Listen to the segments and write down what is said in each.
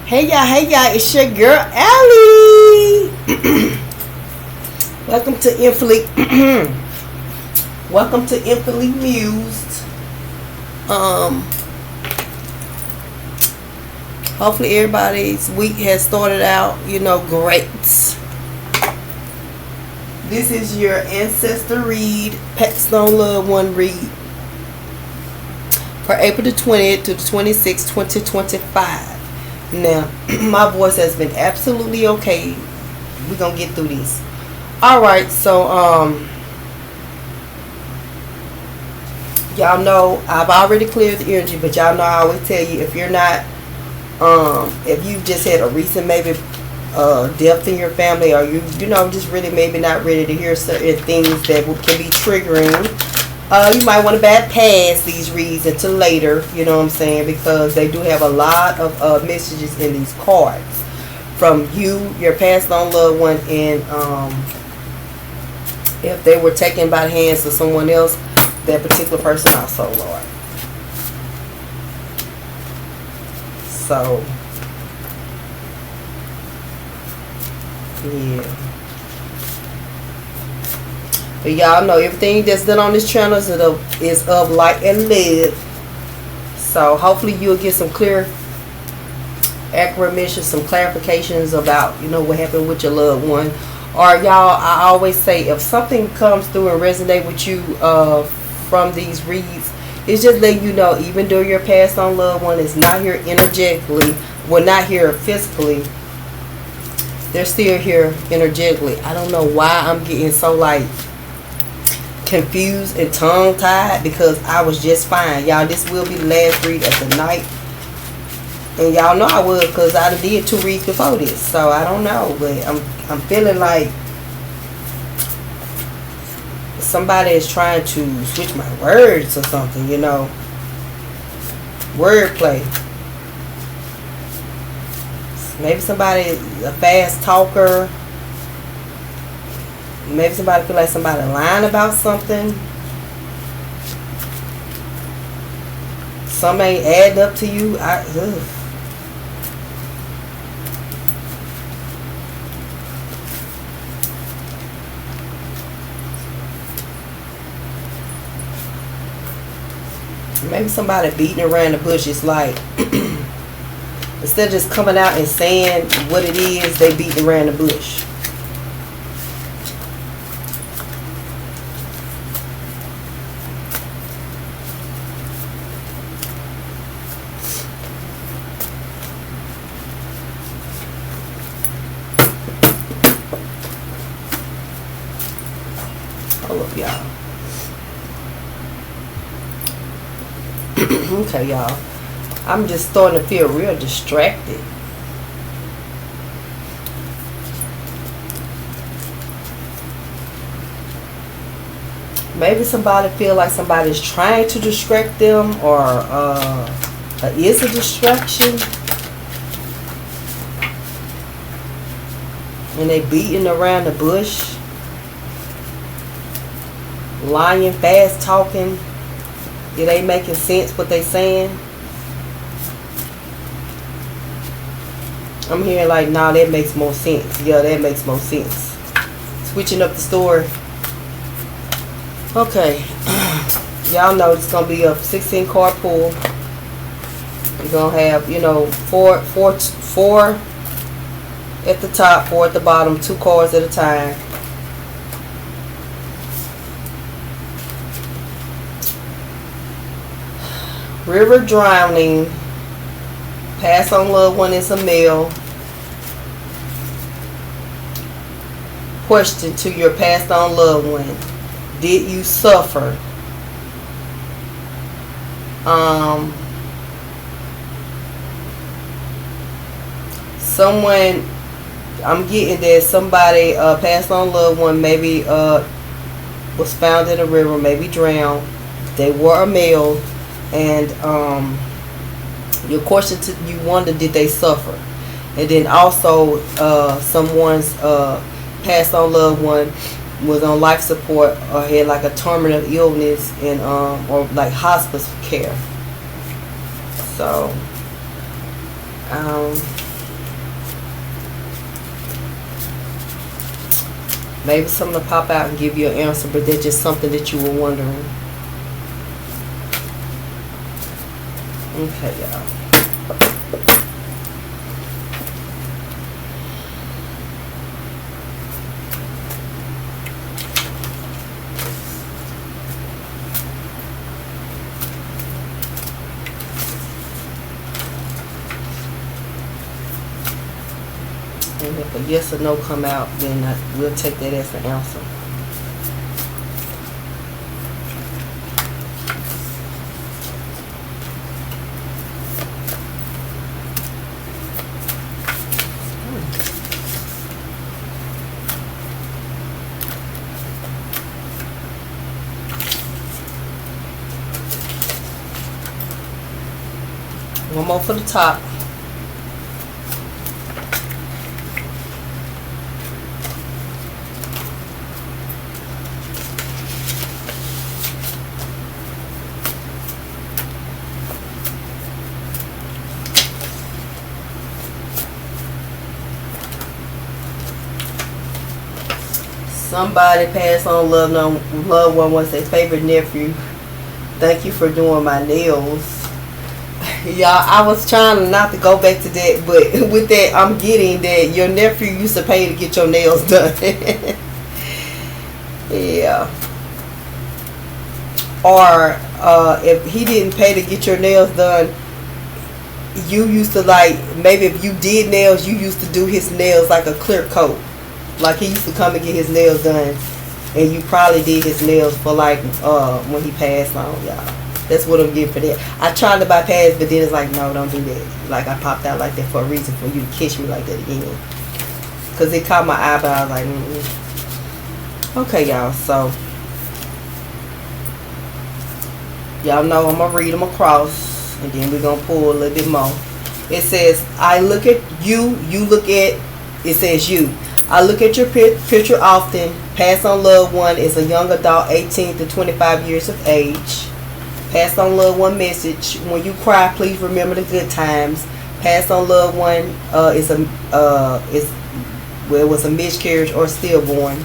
Hey y'all, it's your girl Allie. Welcome to Infinitely Welcome to Infinitely Mused. Hopefully everybody's week has started out, great. This is your Ancestor read, Pets Don't Love One read for April the 20th to the 26th, 2025. Now, my voice has been absolutely okay. We're going to get through this. Alright, so, y'all know I've already cleared the energy, but y'all know I always tell you, if you're not, if you've just had a recent maybe death in your family, or you just really maybe not ready to hear certain things that can be triggering, you might want to bypass these reads until later, you know what I'm saying, because they do have a lot of messages in these cards from you, your passed on loved one, and if they were taken by the hands of someone else, that particular person also, Lord. So, yeah. But y'all know everything that's done on this channel is of light and love. So hopefully you'll get some clear, accurate messages, some clarifications about, what happened with your loved one. Or y'all, I always say, if something comes through and resonate with you from these reads, it's just letting you know, even though your passed on loved one is not here energetically, well, not here physically, they're still here energetically. I don't know why I'm getting so confused and tongue-tied, because I was just fine. Y'all, this will be the last read of the night. And y'all know I was, because I did 2 reads before this. So I don't know, but I'm feeling like somebody is trying to switch my words or something, wordplay. Maybe somebody is a fast talker. Maybe somebody feel like somebody lying about something. Some ain't adding up to you. Maybe somebody beating around the bush. It's like instead of just coming out and saying what it is, they beating around the bush. Hold up, y'all. Okay, y'all. I'm just starting to feel real distracted. Maybe somebody feel like somebody's trying to distract them, or is a distraction, and they beating around the bush, lying, fast talking. It ain't making sense what they saying. I'm hearing like, nah, that makes more sense. Yeah, that makes more sense. Switching up the story. Okay. Y'all know it's going to be a 16 card pool. You're going to have, four at the top, 4 at the bottom, 2 cards at a time. River drowning. Pass on loved one is a male. Question to your passed on loved one: did you suffer? Someone, I'm getting that somebody passed on loved one maybe was found in a river, maybe drowned. They were a male. And your question to you, wonder, did they suffer? And then also someone's passed on loved one was on life support or had like a terminal illness and or like hospice care. So Maybe something to pop out and give you an answer, but that's just something that you were wondering. Okay, y'all. And if a yes or no come out, then we'll take that as an answer. One more for the top. Somebody passed on loved one was their favorite nephew. Thank you for doing my nails. Y'all, I was trying not to go back to that, but with that, I'm getting that your nephew used to pay to get your nails done. Yeah. Or if he didn't pay to get your nails done, you used to, like, maybe if you did nails, you used to do his nails like a clear coat. Like, he used to come and get his nails done, and you probably did his nails for, like, when he passed on, y'all. That's what I'm getting for that. I tried to bypass, but then it's like, no, don't do that. Like, I popped out like that for a reason, for you to kiss me like that again. Because it caught my eyebrow. I was like, Okay, y'all. So, y'all know I'm going to read them across, and then we're going to pull a little bit more. It says, I look at you, you look at, it says you. I look at your picture often. Pass on loved one is a young adult, 18 to 25 years of age. Pass on loved one message. When you cry, please remember the good times. Pass on loved one it was a miscarriage or stillborn.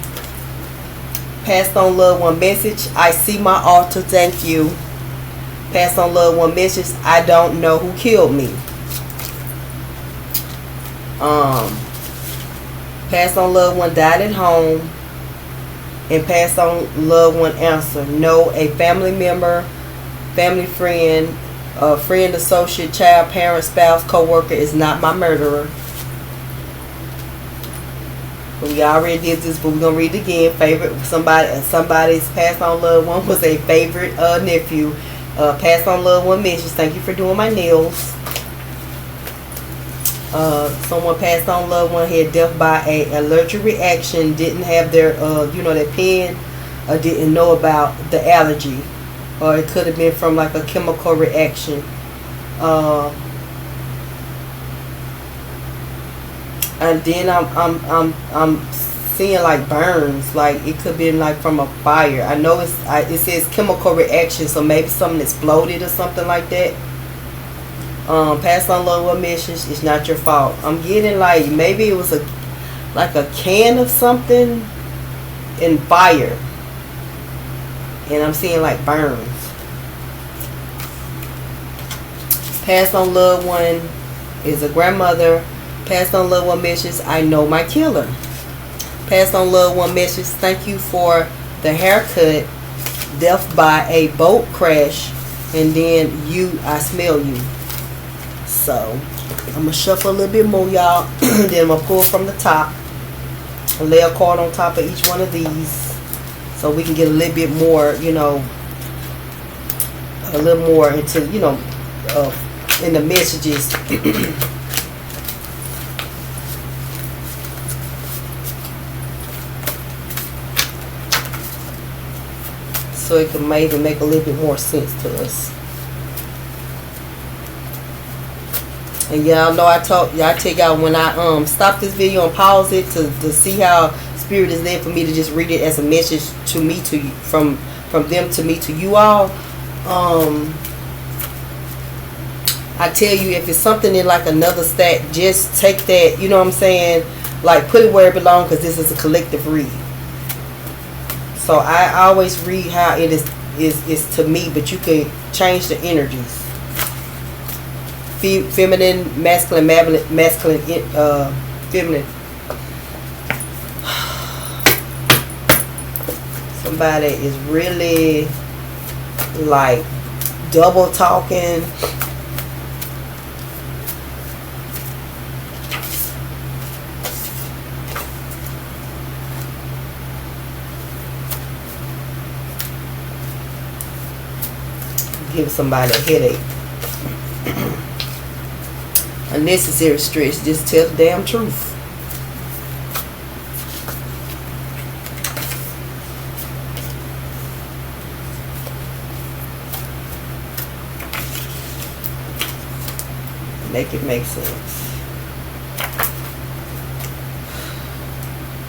Pass on loved one message. I see my altar. Thank you. Pass on loved one message. I don't know who killed me. Pass on loved one died at home. And pass on loved one answer. No, a family member, family friend, friend, associate, child, parent, spouse, co-worker is not my murderer. We already did this, but we're gonna read it again. Favorite somebody's passed on loved one was a favorite nephew. Passed on loved one message. Thank you for doing my nails. Someone passed on loved one had death by a allergic reaction. Didn't have their their pen, or didn't know about the allergy. Or it could have been from like a chemical reaction. And then I'm seeing like burns. Like it could be like from a fire. I know it says chemical reaction, so maybe something exploded or something like that. Pass on loved one message. It's not your fault. I'm getting like maybe it was a can of something in fire. And I'm seeing like burns. Passed on loved one is a grandmother. Passed on loved one message. I know my killer. Passed on loved one message. Thank you for the haircut. Death by a boat crash. And then I smell you. So I'm gonna shuffle a little bit more, y'all. Then I'm gonna pull from the top. And lay a card on top of each one of these. So we can get a little bit more, a little more into, in the messages. So it can maybe make a little bit more sense to us. And y'all know I tell y'all when I stop this video and pause it to see how Spirit is there for me to just read it as a message to me to you, from them to me to you all. I tell you, if it's something in like another stack, just take that, you know what I'm saying, like put it where it belongs, because this is a collective read. So I always read how it is to me, but you can change the energies. Feminine, masculine, feminine. Somebody is really like double talking. Give somebody a headache. Unnecessary stress. Just tell the damn truth. Make it make sense.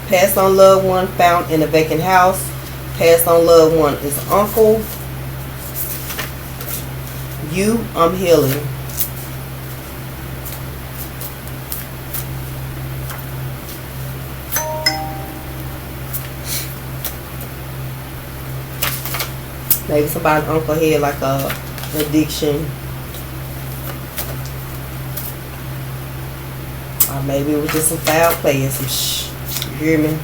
Passed on loved one found in a vacant house. Passed on loved one is uncle. You, I'm healing. Maybe somebody's uncle had like a addiction. Or maybe it was just some foul play and some shh. You hear me?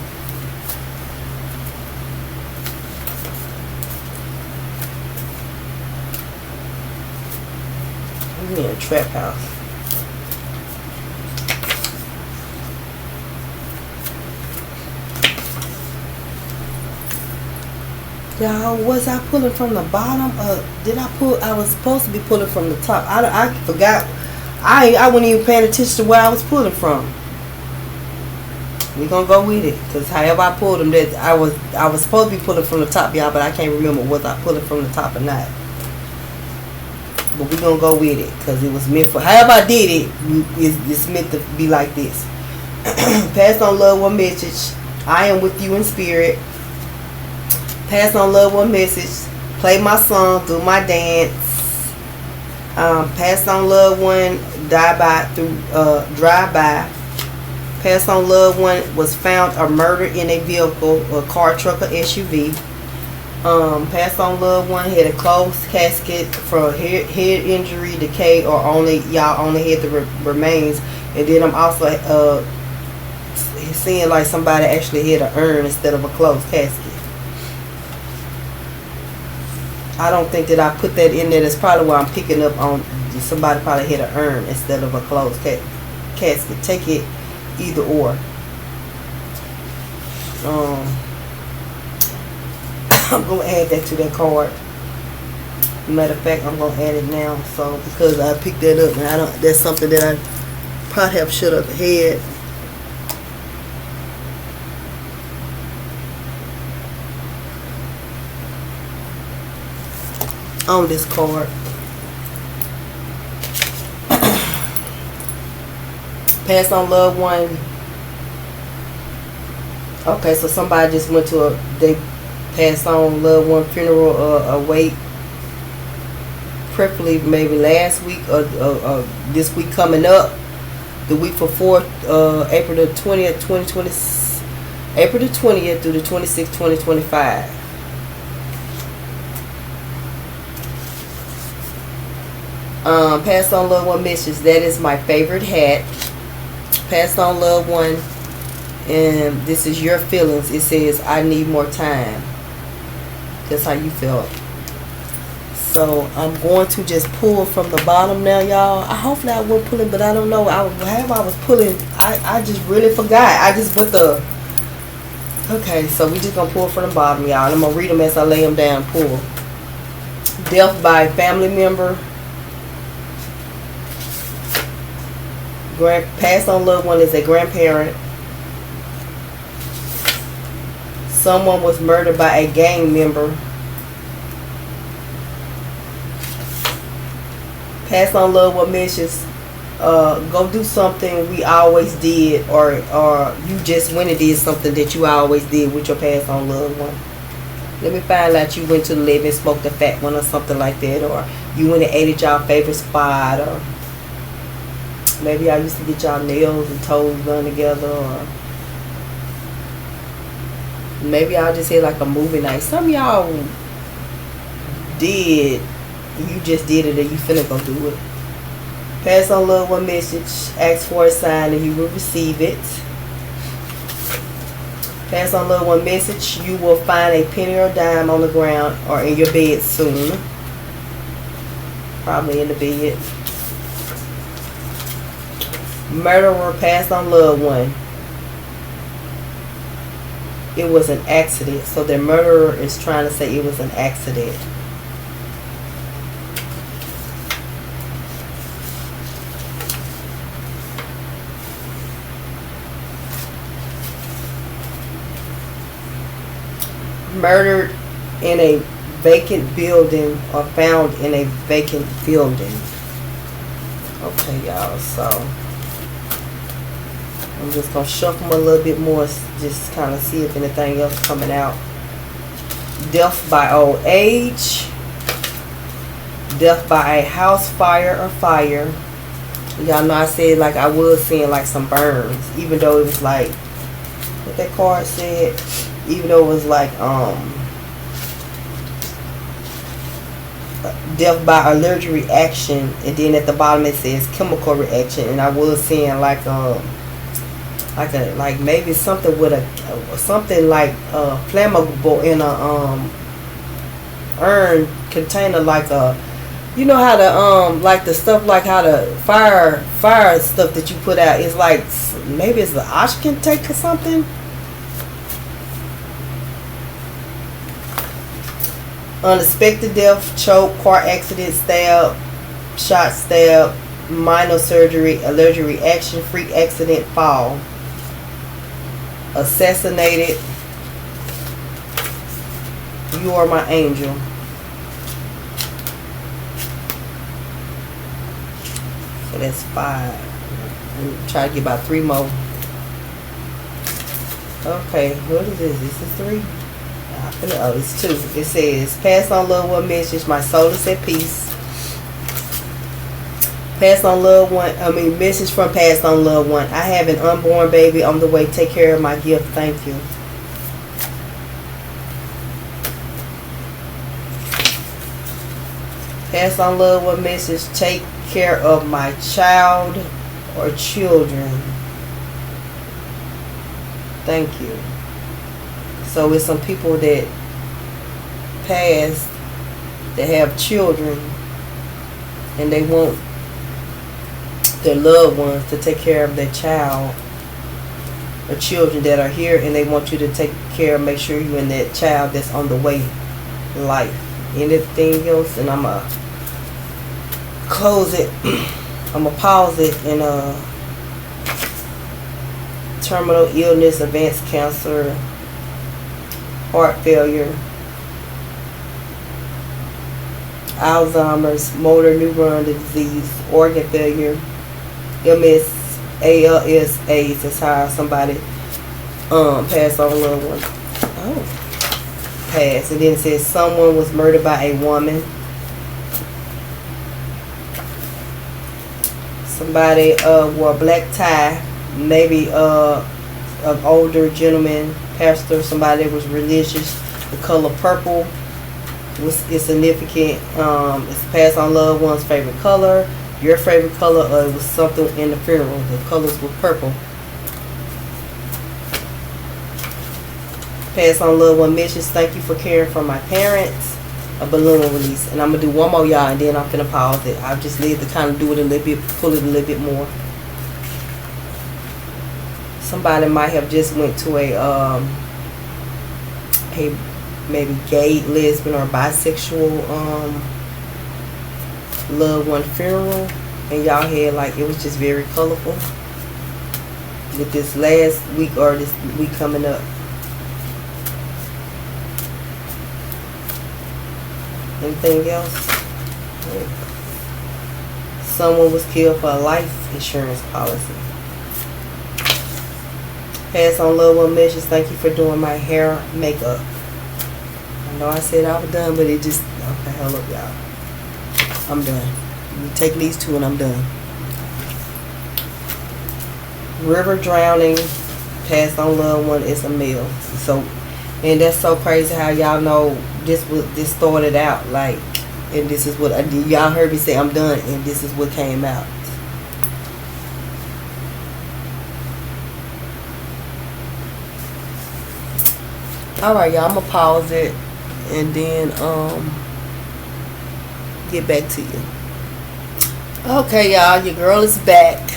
I'm in a trap house. Y'all, was I pulling from the bottom? Did I pull? I was supposed to be pulling from the top. I forgot. I wasn't even paying attention to where I was pulling from. We're gonna go with it, cause however I pulled them, that I was supposed to be pulling from the top, y'all, but I can't remember was I pulling from the top or not. But we're gonna go with it, cause it was meant for. However I did it, it's meant to be like this. Pass on loved one message. I am with you in spirit. Pass on loved one message. Play my song, do my dance. Pass on loved one, drive by. Pass on loved one was found or murdered in a vehicle, a car, truck, or SUV. Pass on loved one had a closed casket for head injury, decay, or y'all only had the remains. And then I'm also seeing like somebody actually had an urn instead of a closed casket. I don't think that I put that in there. That's probably why I'm picking up on somebody probably hit an urn instead of a closed casket. Take it either or. I'm going to add that to that card. Matter of fact, I'm going to add it now. So, because I picked that up, and that's something that I probably should have had. On this card. Pass on loved one. Okay, so somebody just went to they passed on loved one funeral or wake. Preferably maybe last week or this week coming up. The week before April the 20th, 2020. April the 20th through the 26th, 2025. Passed on loved one message. That is my favorite hat. Passed on loved one, and this is your feelings. It says I need more time. That's how you felt. So I'm going to just pull from the bottom now, y'all. Hopefully I wasn't pulling, but I don't know. However I was pulling, I just really forgot. I just went the. Okay, so we just gonna pull from the bottom, y'all. And I'm gonna read them as I lay them down. Pull. Death by family member. Passed on loved one is a grandparent. Someone was murdered by a gang member. Passed on loved one messages. Go do something we always did, or you just went and did something that you always did with your passed on loved one. Let me find out you went to the live and smoked a fat one or something like that, or you went and ate at y'all favorite spot, or maybe I used to get y'all nails and toes done together, or Maybe I'll just say like a movie night. Some of y'all did. You just did it and you finna go do it. Pass on loved one message. Ask for a sign and you will receive it. Pass on loved one message. You will find a penny or dime on the ground or in your bed soon. Probably in the bed. Murderer, pass on loved one. It was an accident. So the murderer is trying to say it was an accident. Murdered in a vacant building or found in a vacant building. Okay, y'all, so I'm just gonna shuffle them a little bit more, just kind of see if anything else coming out. Death by old age. Death by a house fire or fire. Y'all know I said like I was seeing like some burns, even though it was like what that card said. Even though it was like death by allergic reaction, and then at the bottom it says chemical reaction, and I was seeing like maybe something with a something like flammable in a urn container, like a, you know how the like the stuff, like how the fire stuff that you put out is like, maybe it's the oxygen tank or something. Unexpected death, choke, car accident, stab, shot, stab, minor surgery, allergic reaction, freak accident, fall. Assassinated. You are my angel. So that's 5. I'm trying to get about 3 more. Okay, what is this? This is 3. Oh, it's 2. It says, pass on loved one message. My soul is at peace. Pass on loved one. Message from passed on loved one. I have an unborn baby on the way. Take care of my gift. Thank you. Pass on loved one message. Take care of my child or children. Thank you. So it's some people that passed that have children and they want their loved ones to take care of their child or children that are here, and they want you to take care, make sure you and that child that's on the way in life. Anything else, and I'm gonna close it. I'm gonna pause it. And terminal illness, advanced cancer, heart failure, Alzheimer's, motor neuron disease, organ failure, MS, ALS, AIDS. That's how somebody passed on a loved one. Oh, passed. And then it says someone was murdered by a woman. Somebody wore a black tie, maybe an older gentleman, pastor, somebody that was religious. The color purple is significant. It's passed on loved one's favorite color. Your favorite color, it was something in the funeral. The colors were purple. Pass on loved one message. Thank you for caring for my parents. A balloon release. And I'm going to do one more, y'all, and then I'm going to pause it. I'll just leave to kind of do it a little bit, pull it a little bit more. Somebody might have just went to a maybe gay, lesbian, or bisexual loved one funeral, and y'all had like, it was just very colorful with this last week or this week coming up. Anything else? Someone was killed for a life insurance policy. Pass on loved one messages. Thank you for doing my hair, makeup. I know I said I was done, but it just, okay, hold up, y'all. I'm done. You take these 2 and I'm done. River drowning. Passed on loved one is a male. So And that's so crazy how y'all know this started out like, and this is what I did. Y'all heard me say I'm done, and this is what came out. All right, y'all. I'm gonna pause it and then get back to you. Okay, y'all. Your girl is back.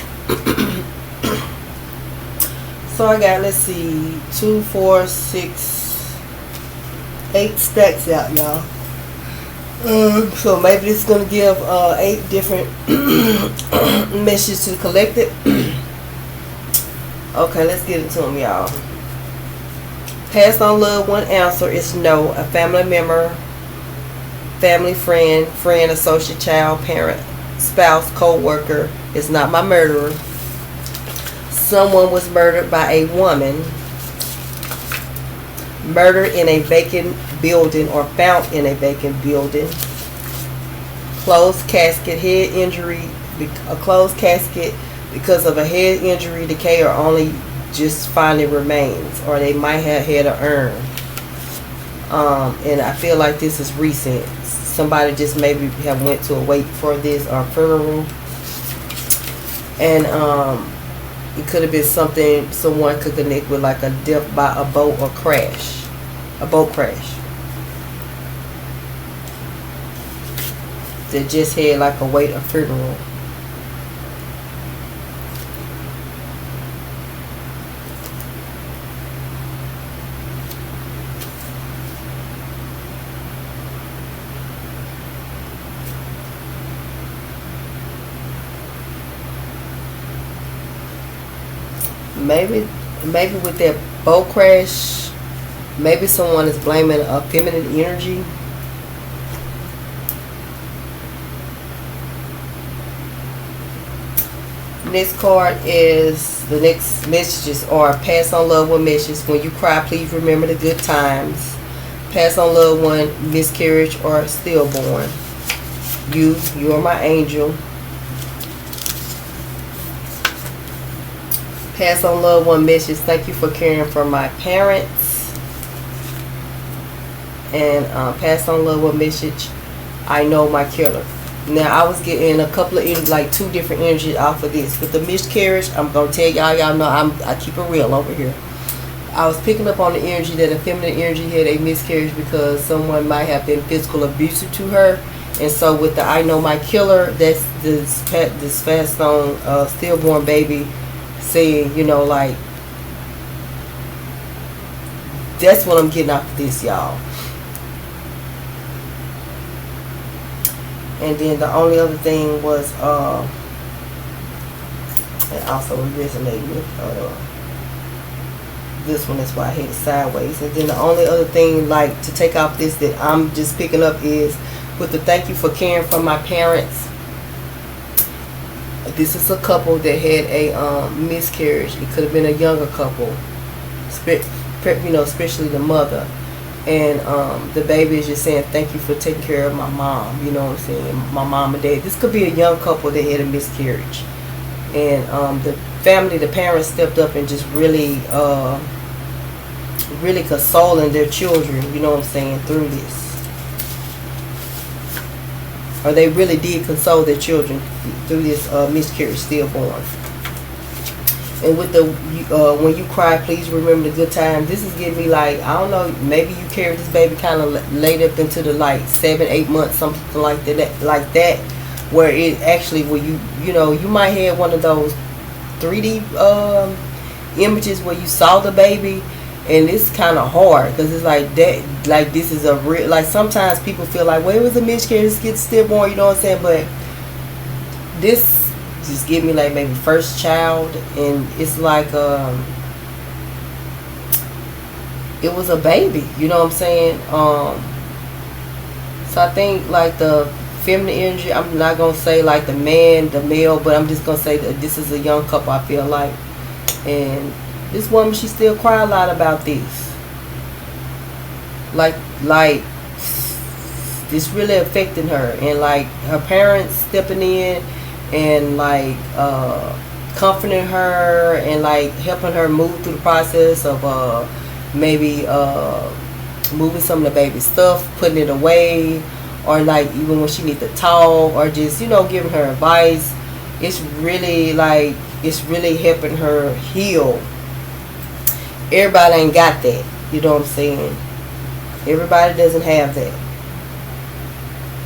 So I got, let's see, 2, 4, 6, 8 stacks out, y'all. So maybe this is gonna give 8 different messages to the collective. Okay, let's get into them, y'all. Past on loved one answer is no. A family member, family friend, associate, child, parent, spouse, co-worker is not my murderer. Someone was murdered by a woman. Murder in a vacant building or found in a vacant building. Closed casket, head injury. A closed casket because of a head injury, decay, or only just finding remains, or they might have had an urn. And I feel like this is recent. Somebody just maybe have went to a wake for this or funeral, and it could have been something someone could connect with, like a death by a boat or crash, a boat crash. That just had like a wake or funeral. Maybe with that boat crash, maybe someone is blaming a feminine energy. Next card is, the next messages are pass on loved one messages. When you cry, please remember the good times. Pass on loved one miscarriage or stillborn. You are my angel. Pass on loved one message. Thank you for caring for my parents. And pass on loved one message. I know my killer. Now I was getting a couple of like 2 different energies off of this. With the miscarriage, I'm gonna tell y'all know I keep it real over here. I was picking up on the energy that a feminine energy had a miscarriage because someone might have been physical abusive to her. And so with the I know my killer, that's this fast on stillborn baby saying, you know, like, that's what I'm getting off of this, y'all. And then the only other thing was and also resonating with this one. That's why I hit it sideways. And then the only other thing, like, to take off this that I'm just picking up is with the thank you for caring for my parents. This is a couple that had a miscarriage. It could have been a younger couple, you know, especially the mother. And the baby is just saying thank you for taking care of my mom. You know what I'm saying? My mom and dad. This could be a young couple that had a miscarriage. And the family, the parents stepped up and just really consoling their children, you know what I'm saying, through this. Or they really did console their children through this miscarriage, stillborn. And with the when you cry, please remember the good time. This is getting me like, I don't know, maybe you carried this baby kind of late up into the like 7-8 months, something like that, where it actually, where you know, you might have one of those 3D images where you saw the baby. And it's kind of hard because it's like that, like this is a real, like sometimes people feel like, well, it was a miscarriage, get stillborn, you know what I'm saying? But this just give me like maybe first child, and it's like it was a baby, you know what I'm saying? So I think like the feminine energy, I'm not gonna say like the male, but I'm just gonna say that this is a young couple, I feel like. And this woman, she still cry a lot about this. Like this really affecting her, and like her parents stepping in and like comforting her and like helping her move through the process of maybe moving some of the baby stuff, putting it away, or like even when she needs to talk, or just, you know, giving her advice. It's really like, it's really helping her heal. Everybody ain't got that, you know what I'm saying? Everybody doesn't have that.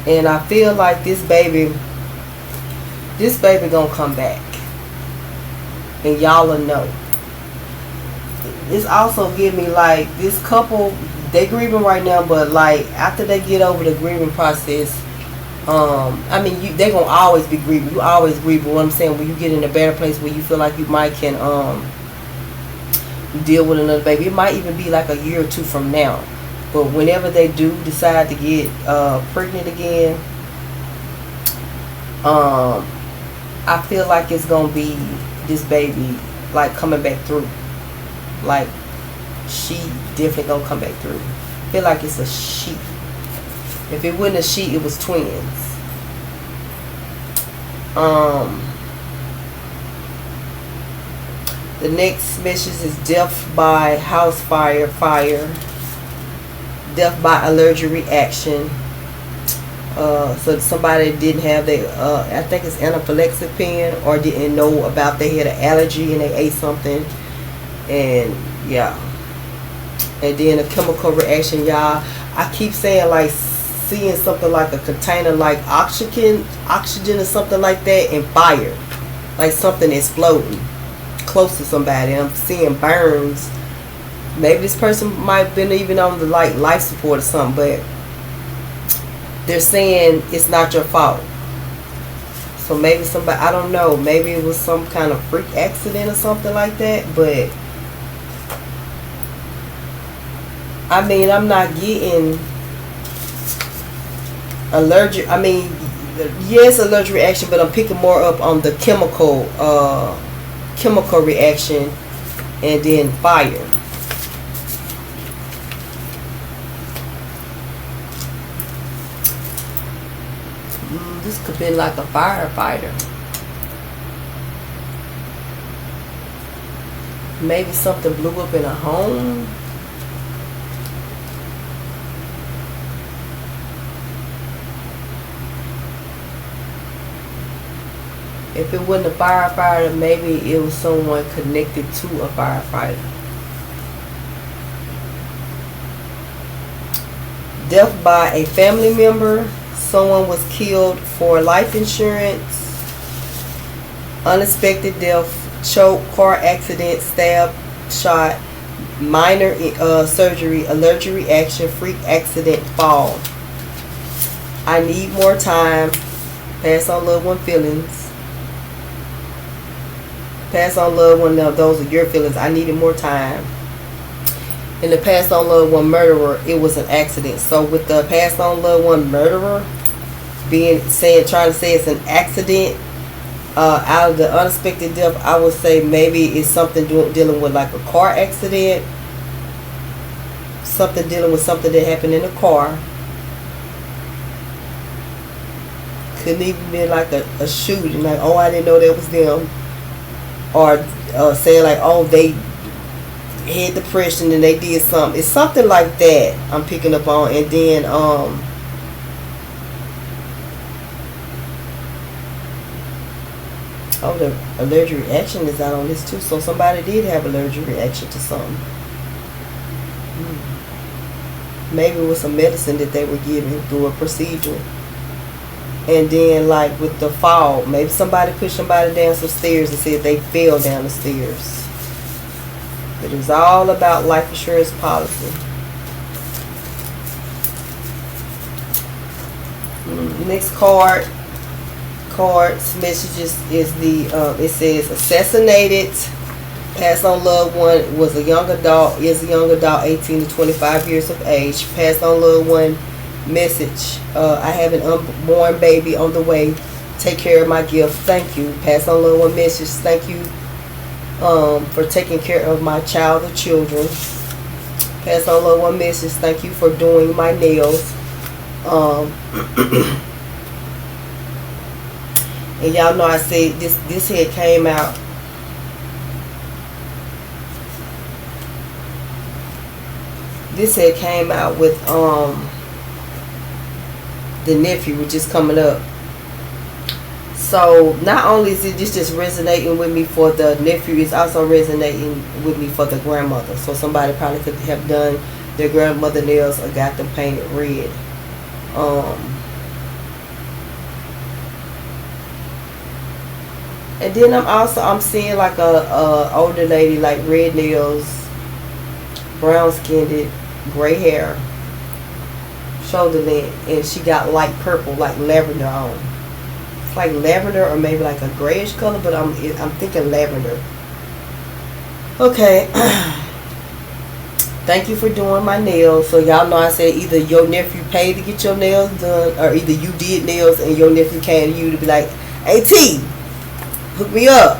And I feel like this baby gonna come back, and y'all will know. It's also giving me like this couple, they grieving right now, but like after they get over the grieving process, I mean, they gonna always be grieving. You always grieve, but what I'm saying, when you get in a better place where you feel like you might can deal with another baby, it might even be like a year or two from now. But whenever they do decide to get pregnant again, I feel like it's gonna be this baby like coming back through. Like, she definitely gonna come back through. I feel like it's a she. If it wasn't a she, it was twins. The next message is death by house fire, death by allergic reaction. So somebody didn't have their, I think it's anaphylaxis pen, or didn't know about they had an allergy and they ate something, and yeah. And then a chemical reaction, y'all. I keep saying like seeing something like a container like oxygen or something like that, and fire, like something exploding close to somebody. I'm seeing burns. Maybe this person might have been even on the like life support or something, but they're saying it's not your fault. So maybe somebody, I don't know, maybe it was some kind of freak accident or something like that. But I mean, I'm not getting allergic. I mean, yes, allergic reaction, but I'm picking more up on the chemical reaction, and then fire. This could be like a firefighter. Maybe something blew up in a home. If it wasn't a firefighter, maybe it was someone connected to a firefighter. Death by a family member. Someone was killed for life insurance. Unexpected death, choke, car accident, stab, shot, minor surgery, allergic reaction, freak accident, fall. I need more time. Pass on loved one feelings. Pass on loved one, now those are your feelings. I needed more time. In the pass on loved one murderer, it was an accident. So with the pass on loved one murderer trying to say it's an accident, out of the unexpected death, I would say maybe it's something dealing with like a car accident, something dealing with something that happened in a car. Couldn't even be like a shooting, like, oh, I didn't know that was them, or saying like, oh, they had depression and they did something. It's something like that I'm picking up on. And then oh, the allergic reaction is out on this too. So somebody did have allergic reaction to something. Maybe it was some medicine that they were given through a procedure. And then like with the fall, maybe somebody pushed somebody down some stairs and said they fell down the stairs. But it's all about life insurance policy. Next card's messages is the it says assassinated. Passed on loved one was a young adult, is a young adult, 18 to 25 years of age. Passed on loved one message. I have an unborn baby on the way. Take care of my gift. Thank you. Pass on loved one message. Thank you for taking care of my child or children. Pass on loved one message. Thank you for doing my nails. And y'all know I said this head came out. this had came out with the nephew, which is coming up. So not only is it just resonating with me for the nephew, it's also resonating with me for the grandmother. So somebody probably could have done their grandmother nails or got them painted red. And then I'm seeing like a older lady, like red nails, brown skinned, gray hair, shoulder length, and she got light purple, like lavender on. It's like lavender or maybe like a grayish color, but I'm thinking lavender. Okay. Thank you for doing my nails. So y'all know I said either your nephew paid to get your nails done, or either you did nails and your nephew came to you to be like, hey T, hook me up.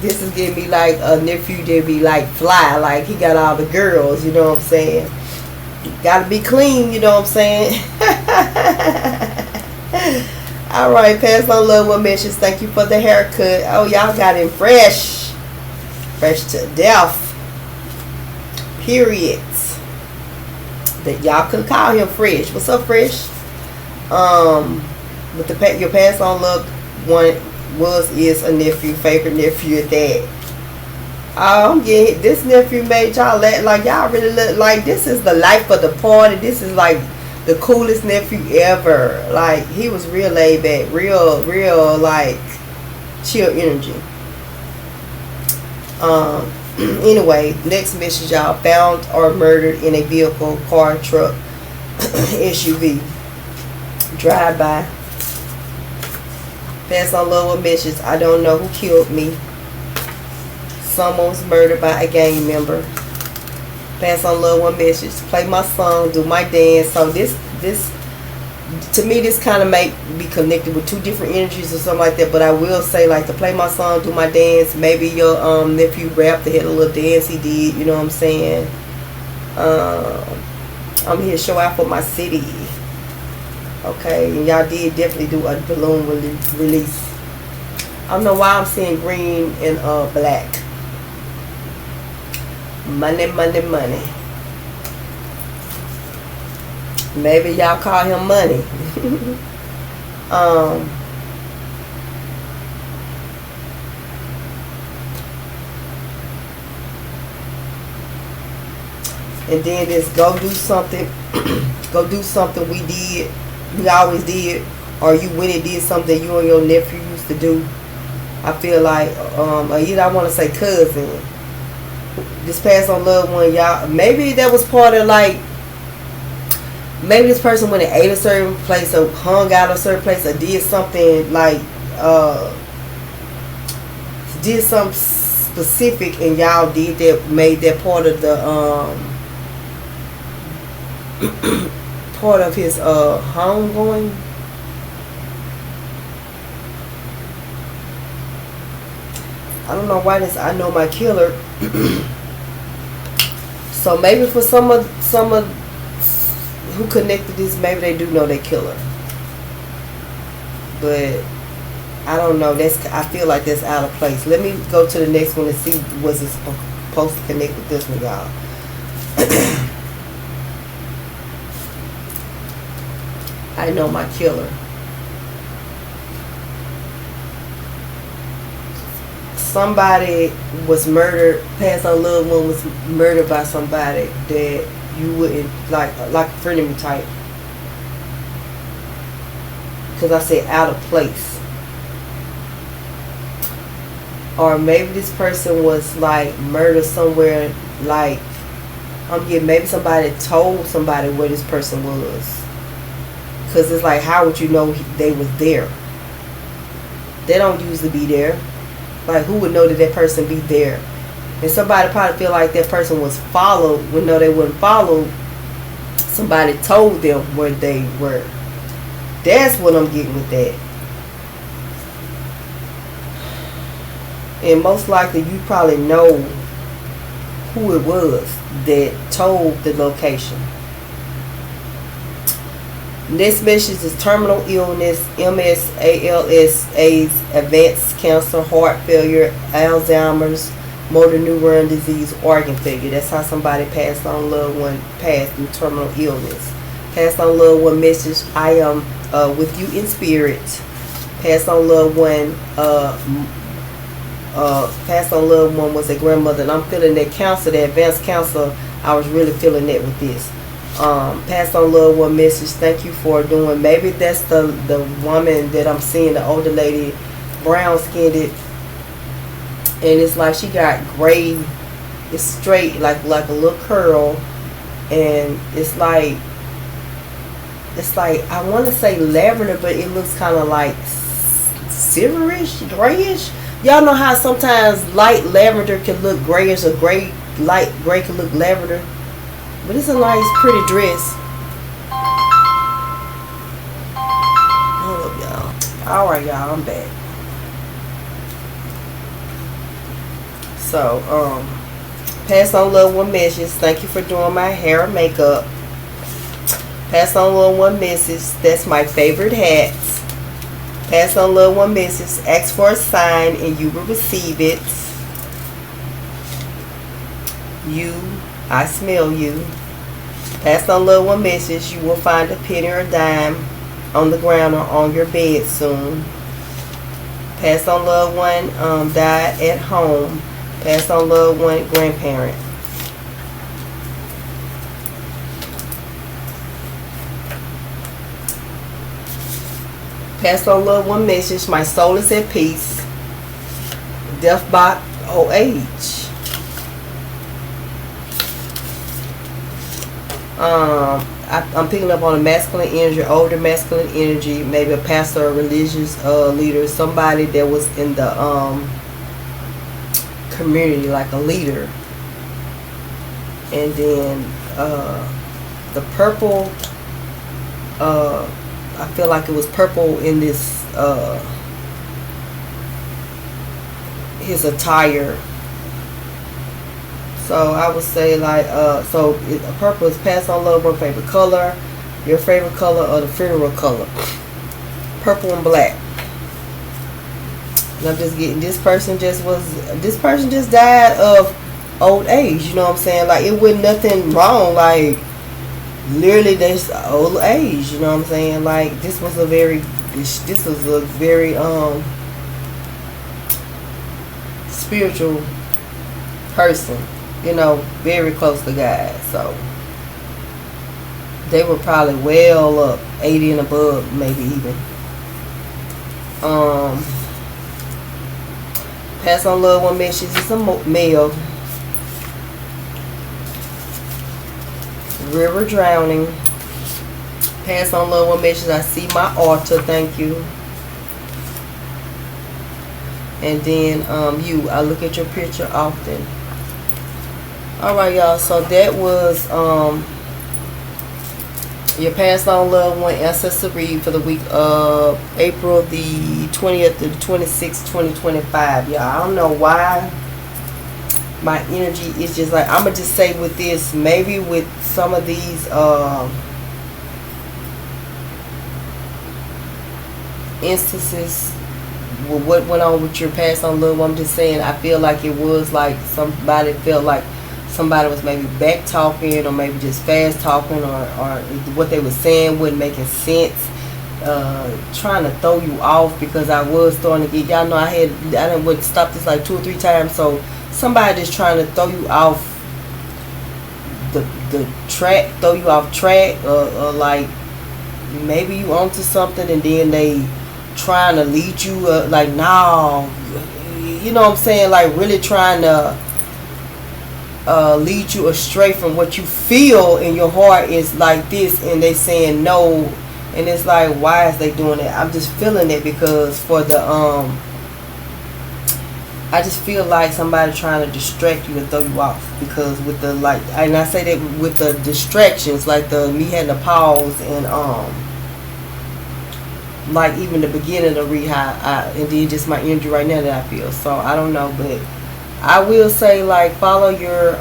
This is giving me like a nephew that be like fly, like he got all the girls, you know what I'm saying? Gotta be clean, you know what I'm saying? Alright, pass on love with messages. Thank you for the haircut. Oh, y'all got him fresh. Fresh to death. Periods. That y'all could call him Fresh. What's up, Fresh? With the your pass on love one is a nephew, favorite nephew at that. Yeah, this nephew made y'all like y'all really look like this is the life of the party. This is like the coolest nephew ever. Like he was real laid back, real like chill energy. Anyway, next message, y'all. Found or murdered in a vehicle, car, truck, SUV, drive by. Pass on love with messages. I don't know who killed me. Someone was murdered by a gang member. Pass on love with message. Play my song, do my dance. So this to me, this kind of may be connected with two different energies or something like that. But I will say, like, to play my song, do my dance. Maybe your nephew rapped, had a little dance he did. You know what I'm saying? I'm here to show out for my city. Okay, and y'all did definitely do a balloon release. I don't know why I'm seeing green and black. Money, money, money. Maybe y'all call him money. And then this go do something. Go do something we always did, or you went and did something you and your nephew used to do. I feel like either I want to say cousin. This pass on loved one, y'all. Maybe that was part of like, maybe this person went and ate a certain place or hung out a certain place or did something like did something specific, and y'all did that, made that part of the part of his homegoing. I don't know why this. I know my killer. So maybe for some of who connected this, maybe they do know their killer. But I don't know. I feel like that's out of place. Let me go to the next one and see was it supposed to connect with this one, y'all. I know my killer. Somebody was murdered. Past our loved one was murdered by somebody that you wouldn't like a frenemy type. Because I said out of place. Or maybe this person was like murdered somewhere. Like I'm getting, maybe somebody told somebody where this person was. Because it's like, how would you know they was there? They don't usually be there. Like, who would know that person be there? And somebody probably feel like that person was followed. When no, they weren't followed. Somebody told them where they were. That's what I'm getting with that. And most likely you probably know who it was that told the location. Next message is terminal illness, MS, ALS, AIDS, advanced cancer, heart failure, Alzheimer's, motor neuron disease, organ failure. That's how somebody passed on loved one, passed through terminal illness. Passed on loved one message, I am with you in spirit. Passed on loved one, passed on loved one was a grandmother, and I'm feeling that counselor, that advanced counselor. I was really feeling that with this. Passed on loved one message, thank you for doing. Maybe that's the woman that I'm seeing, the older lady, brown skinned, and it's like she got gray, it's straight, like a little curl, and it's like I want to say lavender, but it looks kind of like silverish, grayish. Y'all know how sometimes light lavender can look grayish, or light gray can look lavender, but it's a nice pretty dress. Hold up, y'all. All right, y'all, I'm back. So, pass on loved one message. Thank you for doing my hair and makeup. Pass on loved one message. That's my favorite hats. Pass on loved one message. Ask for a sign and you will receive it. You, I smell you. Pass on loved one message. You will find a penny or a dime on the ground or on your bed soon. Pass on loved one died at home. Pass on loved one grandparent. Pass on loved one message. My soul is at peace. Death by old age. I'm picking up on a masculine energy, older masculine energy, maybe a pastor or religious leader, somebody that was in the community, like a leader. And then the purple, I feel like it was purple in this his attire. So I would say like purple is pass on love, one favorite color, your favorite color, or the funeral color. Purple and black. And I'm just getting this person just died of old age, you know what I'm saying? Like, it wasn't nothing wrong, like literally that's old age, you know what I'm saying? Like, this was a very spiritual person, you know, very close to God. So they were probably well up 80 and above, maybe even. Pass on loved one message. It's a male. River drowning. Pass on loved one message. I see my altar, thank you. And then you, I look at your picture often. Alright, y'all, so that was your passed on loved one ancestor read for the week of April the 20th to the 26th, 2025. Y'all, I don't know why my energy is just like, I'm gonna just say with this, maybe with some of these instances with what went on with your passed on loved one, I'm just saying, I feel like it was like somebody felt like somebody was maybe back talking, or maybe just fast talking, or what they were saying wasn't making sense, trying to throw you off, because I was starting to get, y'all know I didn't stop this like 2 or 3 times, so somebody just trying to throw you off the track, throw you off track, or like maybe you onto something and then they trying to lead you like, no, you know what I'm saying, like really trying to lead you astray from what you feel in your heart is like this, and they saying no, and it's like, why is they doing that? I'm just feeling it, because for the I just feel like somebody trying to distract you and throw you off, because with the, like, and I say that with the distractions, like me having to pause, and like even the beginning of rehab, and then just my energy right now that I feel. So I don't know, but I will say, like, follow your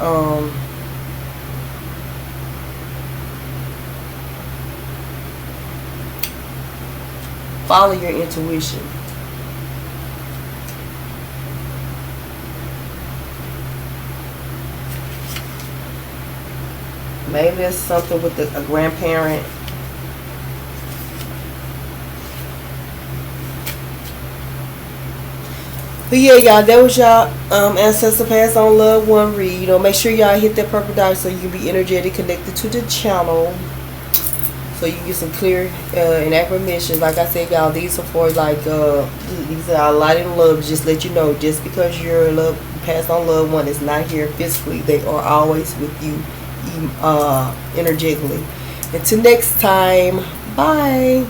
intuition. Maybe it's something with a grandparent. But yeah, y'all, that was y'all Ancestor Pass on Loved One read. You know, make sure y'all hit that purple dot so you can be energetic connected to the channel. So you can get some clear and accurate messages. Like I said, y'all, these are for like these are light and love. Just let you know, just because your love passed on loved one is not here physically, they are always with you energetically. Until next time, bye.